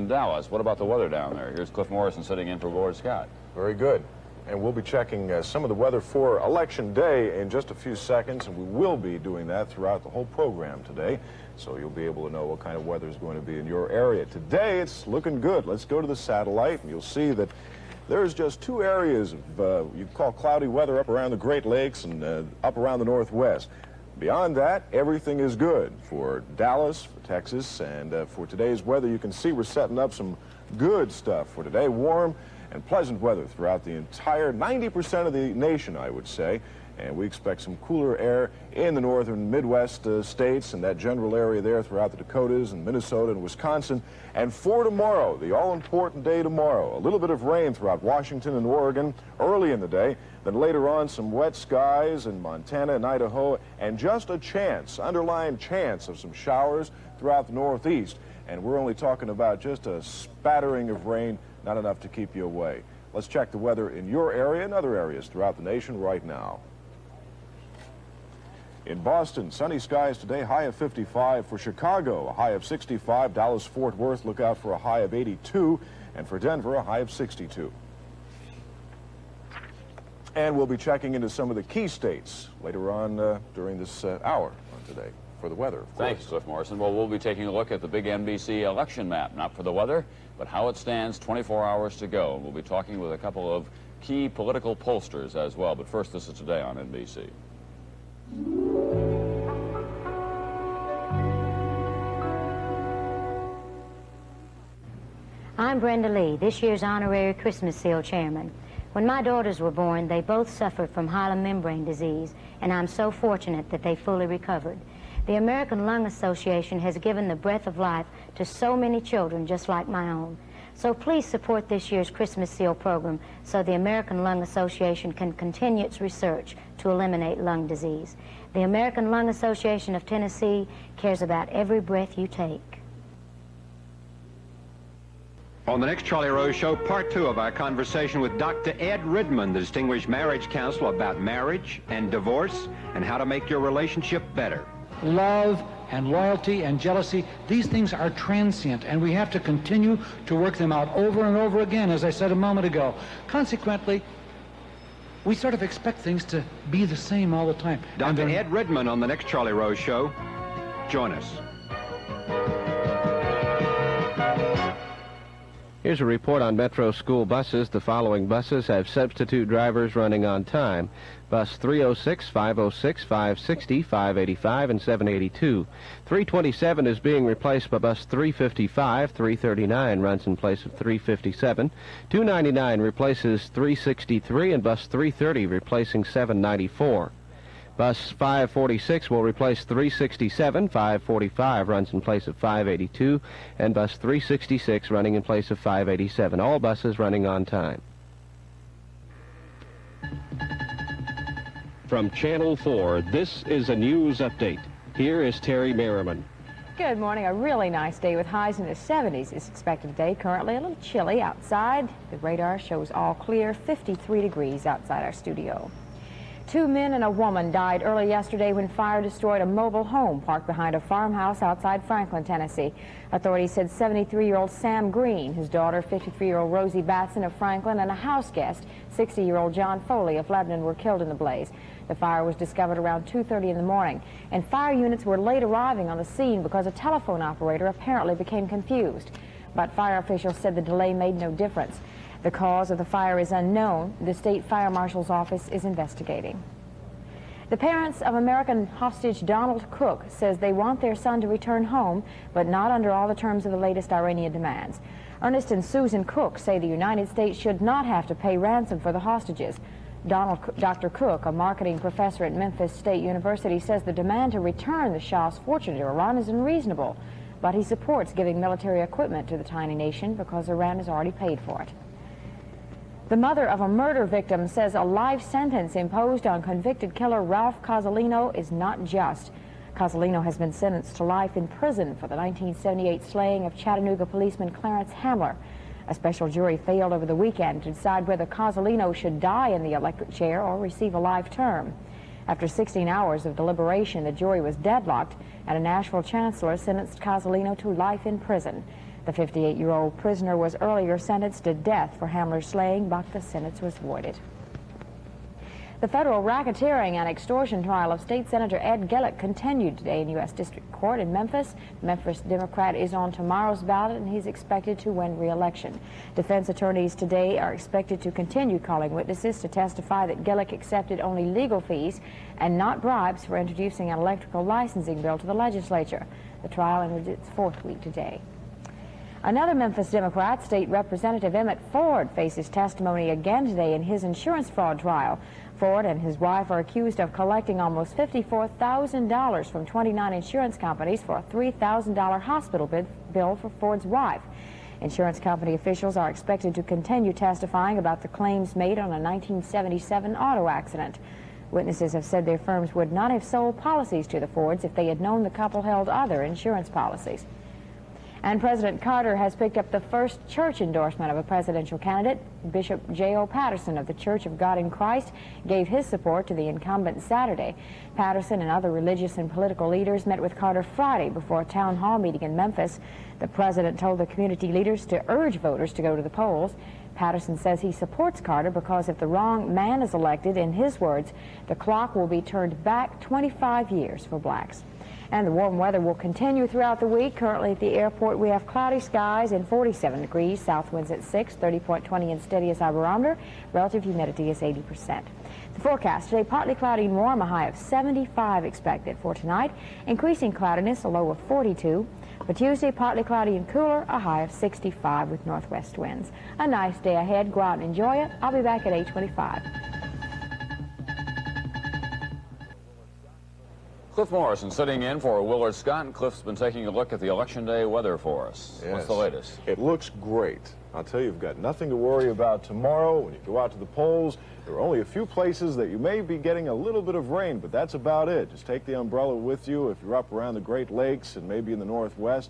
Dallas. What about the weather down there? Here's Cliff Morrison sitting in for Gord Scott. Very good. And we'll be checking some of the weather for Election Day in just a few seconds, and we will be doing that throughout the whole program today. So you'll be able to know what kind of weather is going to be in your area. Today, it's looking good. Let's go to the satellite, and you'll see that there's just two areas of you call cloudy weather up around the Great Lakes and up around the Northwest. Beyond that, everything is good for Dallas, for Texas, and for today's weather. You can see we're setting up some good stuff for today. Warm and pleasant weather throughout the entire 90% of the nation, I would say. And we expect some cooler air in the northern Midwest states and that general area there throughout the Dakotas and Minnesota and Wisconsin. And for tomorrow, the all-important day tomorrow, a little bit of rain throughout Washington and Oregon early in the day. Then later on, some wet skies in Montana and Idaho, and just a chance, underlying chance of some showers throughout the Northeast. And we're only talking about just a spattering of rain, not enough to keep you away. Let's check the weather in your area and other areas throughout the nation right now. In Boston, sunny skies today, high of 55. For Chicago, a high of 65. Dallas-Fort Worth, look out for a high of 82. And for Denver, a high of 62. And we'll be checking into some of the key states later on during this hour on today for the weather. Thanks, Cliff Morrison. Well, we'll be taking a look at the big NBC election map, not for the weather, but how it stands 24 hours to go. And we'll be talking with a couple of key political pollsters as well. But first, this is Today on NBC. I'm Brenda Lee, this year's honorary Christmas Seal chairman. When my daughters were born, they both suffered from hyaline membrane disease, and I'm so fortunate that they fully recovered. The American Lung Association has given the breath of life to so many children just like my own. So please support this year's Christmas Seal program so the American Lung Association can continue its research to eliminate lung disease. The American Lung Association of Tennessee cares about every breath you take. On the next Charlie Rose Show, part 2 of our conversation with Dr. Ed Ridman, the distinguished marriage counselor, about marriage and divorce and how to make your relationship better. Love and loyalty and jealousy, these things are transient, and we have to continue to work them out over and over again, as I said a moment ago. Consequently, we sort of expect things to be the same all the time. Dr. Ed Ridman on the next Charlie Rose Show. Join us. Here's a report on Metro school buses. The following buses have substitute drivers running on time. Bus 306, 506, 560, 585, and 782. 327 is being replaced by bus 355. 339 runs in place of 357. 299 replaces 363, and bus 330 replacing 794. Bus 546 will replace 367, 545 runs in place of 582, and bus 366 running in place of 587. All buses running on time. From Channel 4, this is a news update. Here is Terry Merriman. Good morning. A really nice day with highs in the 70s is expected today. Currently a little chilly outside. The radar shows all clear, 53 degrees outside our studio. 2 men and a woman died early yesterday when fire destroyed a mobile home parked behind a farmhouse outside Franklin, Tennessee. Authorities said 73-year-old Sam Green, his daughter 53-year-old Rosie Batson of Franklin, and a house guest 60-year-old John Foley of Lebanon were killed in the blaze. The fire was discovered around 2:30 in the morning, and fire units were late arriving on the scene because a telephone operator apparently became confused. But fire officials said the delay made no difference. The cause of the fire is unknown. The state fire marshal's office is investigating. The parents of American hostage Donald Cook says they want their son to return home, but not under all the terms of the latest Iranian demands. Ernest and Susan Cook say the United States should not have to pay ransom for the hostages. Dr. Cook, a marketing professor at Memphis State University, says the demand to return the Shah's fortune to Iran is unreasonable, but he supports giving military equipment to the tiny nation because Iran has already paid for it. The mother of a murder victim says a life sentence imposed on convicted killer Ralph Cozzolino is not just. Cozzolino has been sentenced to life in prison for the 1978 slaying of Chattanooga policeman Clarence Hamler. A special jury failed over the weekend to decide whether Cozzolino should die in the electric chair or receive a life term. After 16 hours of deliberation, the jury was deadlocked, and a Nashville chancellor sentenced Cozzolino to life in prison. The 58-year-old prisoner was earlier sentenced to death for Hamler's slaying, but the sentence was voided. The federal racketeering and extortion trial of State Senator Ed Gillett continued today in U.S. District Court in Memphis. The Memphis Democrat is on tomorrow's ballot, and he's expected to win re-election. Defense attorneys today are expected to continue calling witnesses to testify that Gillett accepted only legal fees and not bribes for introducing an electrical licensing bill to the legislature. The trial entered its fourth week today. Another Memphis Democrat, State Representative Emmett Ford, faces testimony again today in his insurance fraud trial. Ford and his wife are accused of collecting almost $54,000 from 29 insurance companies for a $3,000 hospital bill for Ford's wife. Insurance company officials are expected to continue testifying about the claims made on a 1977 auto accident. Witnesses have said their firms would not have sold policies to the Fords if they had known the couple held other insurance policies. And President Carter has picked up the first church endorsement of a presidential candidate. Bishop J.O. Patterson of the Church of God in Christ gave his support to the incumbent Saturday. Patterson and other religious and political leaders met with Carter Friday before a town hall meeting in Memphis. The president told the community leaders to urge voters to go to the polls. Patterson says he supports Carter because if the wrong man is elected, in his words, the clock will be turned back 25 years for blacks. And the warm weather will continue throughout the week. Currently at the airport, we have cloudy skies and 47 degrees. South winds at 6, 30.20 and steady as our barometer. Relative humidity is 80%. The forecast today, partly cloudy and warm, a high of 75 expected for tonight. Increasing cloudiness, a low of 42. For Tuesday, partly cloudy and cooler, a high of 65 with northwest winds. A nice day ahead. Go out and enjoy it. I'll be back at 8:25. Cliff Morrison sitting in for Willard Scott, and Cliff's been taking a look at the Election Day weather for us. Yes. What's the latest? It looks great. I'll tell you, you've got nothing to worry about tomorrow. When you go out to the polls, there are only a few places that you may be getting a little bit of rain, but that's about it. Just take the umbrella with you if you're up around the Great Lakes and maybe in the Northwest.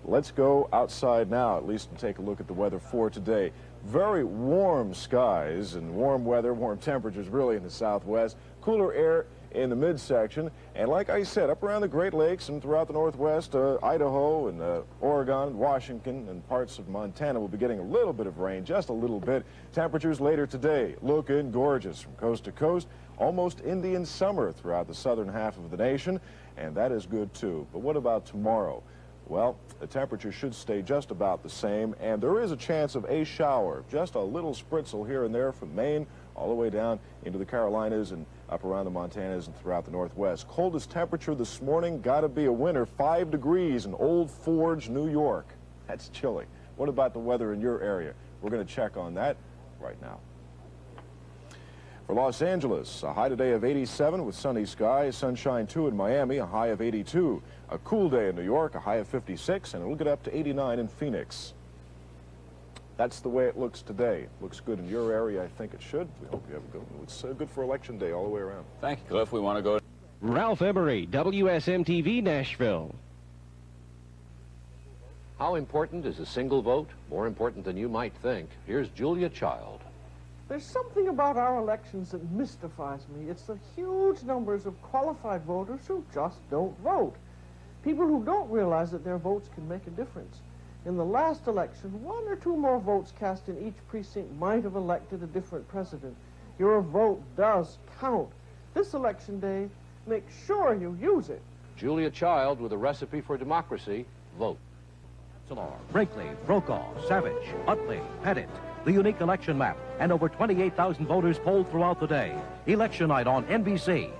Let's go outside now, at least, and take a look at the weather for today. Very warm skies and warm weather, warm temperatures really in the Southwest. Cooler air in the midsection, and like I said, up around the Great Lakes and throughout the Northwest, Idaho and Oregon, Washington, and parts of Montana will be getting a little bit of rain, just a little bit. Temperatures later today looking gorgeous from coast to coast, almost Indian summer throughout the southern half of the nation, and that is good too. But what about tomorrow? Well, the temperature should stay just about the same, and there is a chance of a shower, just a little spritzel here and there from Maine all the way down into the Carolinas and up around the Montanas and throughout the Northwest. Coldest temperature this morning, got to be a winter, 5 degrees in Old Forge, New York. That's chilly. What about the weather in your area? We're going to check on that right now. For Los Angeles, a high today of 87 with sunny skies, sunshine too in Miami, a high of 82. A cool day in New York, a high of 56, and it'll get up to 89 in Phoenix. That's the way it looks today. Looks good in your area, I think it should. We hope you have a good one. It's good for Election Day all the way around. Thank you, Cliff. We want to go. Ralph Emery, WSM TV, Nashville. How important is a single vote? More important than you might think. Here's Julia Child. There's something about our elections that mystifies me. It's the huge numbers of qualified voters who just don't vote. People who don't realize that their votes can make a difference. In the last election, 1 or 2 more votes cast in each precinct might have elected a different president. Your vote does count. This election day, make sure you use it. Julia Child with a recipe for democracy. Vote. Brinkley, Brokaw, Savage, Utley, Pettit. The unique election map and over 28,000 voters polled throughout the day. Election night on NBC.